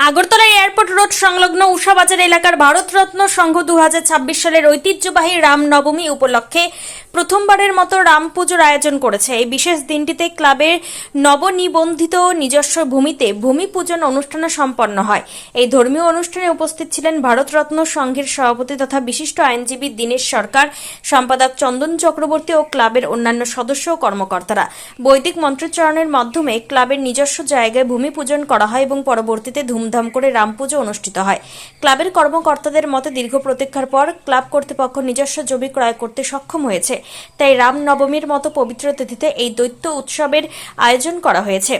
Agartala airport road সংলগ্ন উষাবাজার এলাকার ভারতরত্ন সংঘ 2026 সালের ঐতিহ্যবাহী রামনবমী উপলক্ষে প্রথমবারের মতো রাম পুজোর আয়োজন করেছে। এই বিশেষ দিনটিতে ক্লাবের নবনিবন্ধিত নিজস্ব ভূমিতে ভূমি পূজন অনুষ্ঠান সম্পন্ন হয়। এই ধর্মীয় অনুষ্ঠানে উপস্থিত ছিলেন ভারতরত্ন সংঘের সভাপতি তথা বিশিষ্ট আইনজীবী দীনেশ সরকার, সম্পাদক চন্দন চক্রবর্তী ও ক্লাবের অন্যান্য সদস্য ও কর্মকর্তারা। বৈদিক মন্ত্রোচ্চারণের মাধ্যমে ক্লাবের নিজস্ব জায়গায় ভূমি পূজন করা হয় এবং পরবর্তীতে ধুমধাম করে রাম পুজো অনুষ্ঠিত হয়। ক্লাবের কর্মকর্তাদের মতে দীর্ঘ প্রতীক্ষার পর ক্লাব কর্তৃপক্ষ নিজস্ব জমি ক্রয় করতে সক্ষম হয়েছে, তাই রাম নবমীর মতো পবিত্র তিথিতে এই দৈত্য উৎসবের আয়োজন করা হয়েছে।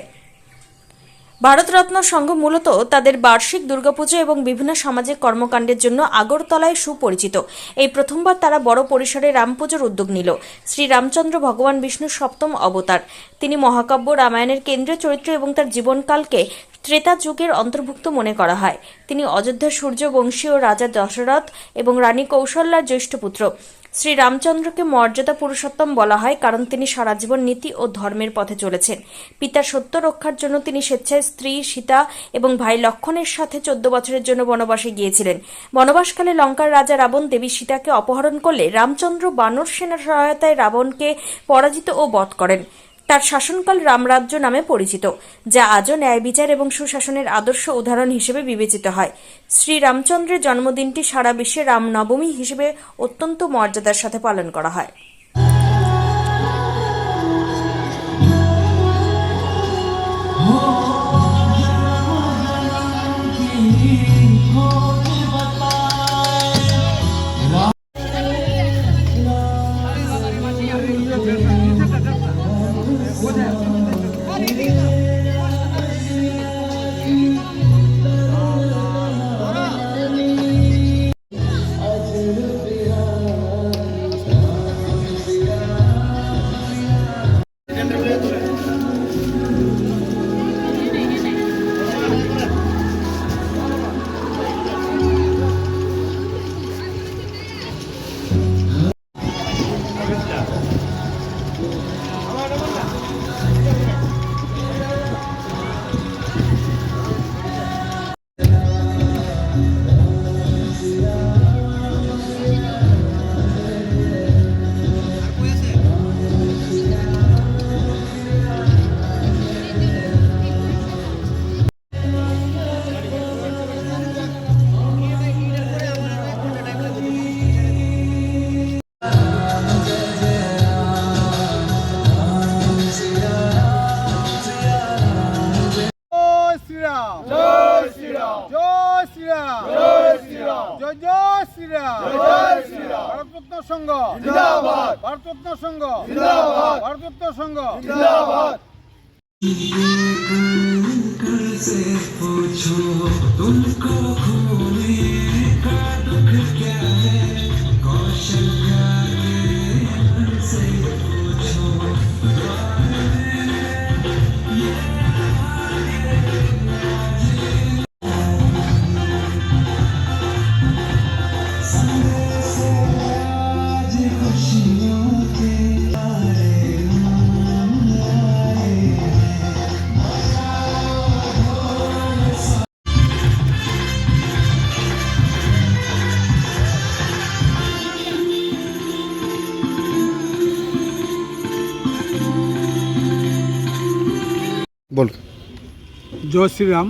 ভারতরত্ন সংঘ মূলত তাদের বার্ষিক দুর্গাপুজো এবং বিভিন্ন সামাজিক কর্মকাণ্ডের জন্য আগরতলায় সুপরিচিত। এই প্রথমবার তারা বড় পরিসরে রাম পুজোর উদ্যোগ নিল। শ্রী রামচন্দ্র ভগবান বিষ্ণুর সপ্তম অবতার। তিনি মহাকাব্য রামায়ণের কেন্দ্রীয় চরিত্র এবং তার জীবনকালকে ত্রেতা যুগের অন্তর্ভুক্ত মনে করা হয়। তিনি অযোধ্যার সূর্যবংশীয় রাজা দশরথ এবং রানী কৌশল্যার জ্যেষ্ঠ পুত্র। শ্রী রামচন্দ্রকে মর্যাদা পুরুষোত্তম বলা হয় কারণ তিনি সারা জীবন নীতি ও ধর্মের পথে চলেছেন। পিতার সত্য রক্ষার জন্য তিনি স্বেচ্ছায় স্ত্রী সীতা এবং ভাই লক্ষণের সাথে 14 বছরের জন্য বনবাসে গিয়েছিলেন। বনবাসকালে লঙ্কার রাজা রাবণ দেবী সীতাকে অপহরণ করলে রামচন্দ্র বানর সেনার সহায়তায় রাবণকে পরাজিত ও বধ করেন। তার শাসনকাল রামরাজ্য নামে পরিচিত, যা আজও ন্যায় বিচার এবং সুশাসনের আদর্শ উদাহরণ হিসেবে বিবেচিত হয়। শ্রী রামচন্দ্রের জন্মদিনটি সারা বিশ্বে রামনবমী হিসেবে অত্যন্ত মর্যাদার সাথে পালন করা হয়। ভারতরত্ন সংঘ জিন্দাবাদ, ভারতরত্ন সংঘ জিন্দাবাদ, ভারতরত্ন সংঘ জিন্দাবাদ। से पूछो तुमको खोने का दुख क्या है, कौशल का से पूछो বল। জয় শ্রীরাম।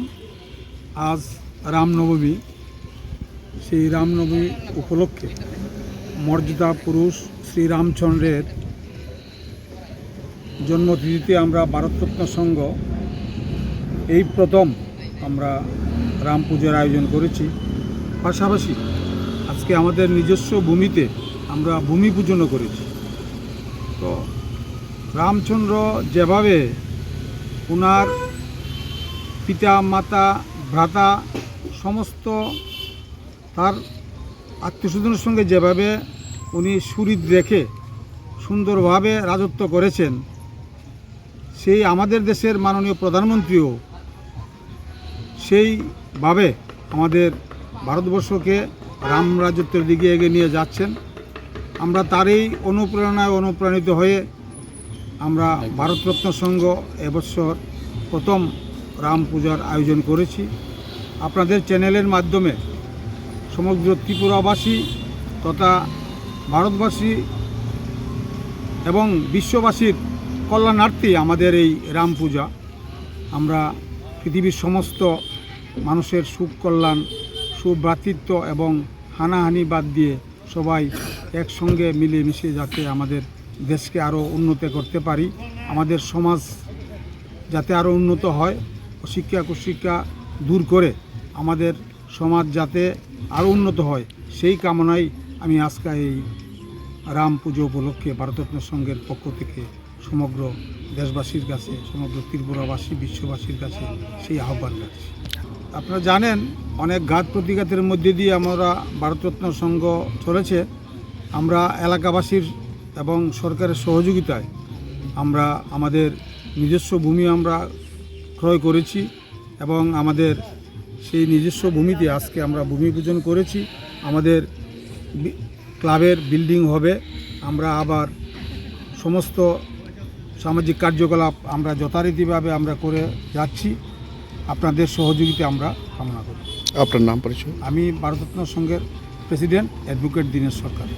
আজ রামনবমী। সেই রামনবমী উপলক্ষে মর্যাদা পুরুষ শ্রী রামচন্দ্রের জন্মতিথিতে আমরা ভারতরত্ন সংঘ এই প্রথম আমরা রাম পূজার আয়োজন করেছি। পাশাপাশি আজকে আমাদের নিজস্ব ভূমিতে আমরা ভূমি পূজনও করেছি। তো রামচন্দ্র যেভাবে ওনার পিতা মাতা ভ্রাতা সমস্ত তার আত্মীয়স্বজনের সঙ্গে যেভাবে উনি সুহৃদ রেখে সুন্দরভাবে রাজত্ব করেছেন, সেই আমাদের দেশের মাননীয় প্রধানমন্ত্রীও সেইভাবে আমাদের ভারতবর্ষকে রাম রাজত্বের দিকে এগিয়ে নিয়ে যাচ্ছেন। আমরা তারই অনুপ্রেরণায় অনুপ্রাণিত হয়ে আমরা ভারতরত্ন সংঘ এবছর প্রথম রাম পূজার আয়োজন করেছি। আপনাদের চ্যানেলের মাধ্যমে সমগ্র ত্রিপুরাবাসী তথা ভারতবাসী এবং বিশ্ববাসীর কল্যাণার্থে আমাদের এই রাম পূজা। আমরা পৃথিবীর সমস্ত মানুষের সুখ কল্যাণ, সুভ্রাতৃত্ব এবং হানাহানি বাদ দিয়ে সবাই একসঙ্গে মিলেমিশে যাতে আমাদের দেশকে আরও উন্নত করতে পারি, আমাদের সমাজ যাতে আরও উন্নত হয়, অশিক্ষা কুশিক্ষা দূর করে আমাদের সমাজ যাতে আরও উন্নত হয়, সেই কামনায় আমি আজকে এই রাম পুজো উপলক্ষে ভারতরত্ন সংঘের পক্ষ থেকে সমগ্র দেশবাসীর কাছে, সমগ্র ত্রিপুরাবাসী বিশ্ববাসীর কাছে সেই আহ্বান রাখছি। আপনারা জানেন অনেক ঘাত প্রতিঘাতের মধ্যে দিয়ে আমরা ভারতরত্ন সংঘ চলেছে। আমরা এলাকাবাসীর এবং সরকারের সহযোগিতায় আমরা আমাদের নিজস্ব ভূমি আমরা ক্রয় করেছি এবং আমাদের সেই নিজস্ব ভূমিতে আজকে আমরা ভূমি পূজন করেছি। আমাদের ক্লাবের বিল্ডিং হবে, আমরা আবার সমস্ত সামাজিক কার্যকলাপ আমরা যথারীতিভাবে আমরা করে যাচ্ছি। আপনাদের সহযোগিতা আমরা কামনা করি। আপনার নাম পরিচয়? আমি ভারতরত্ন সংঘের প্রেসিডেন্ট অ্যাডভোকেট দীনেশ সরকার।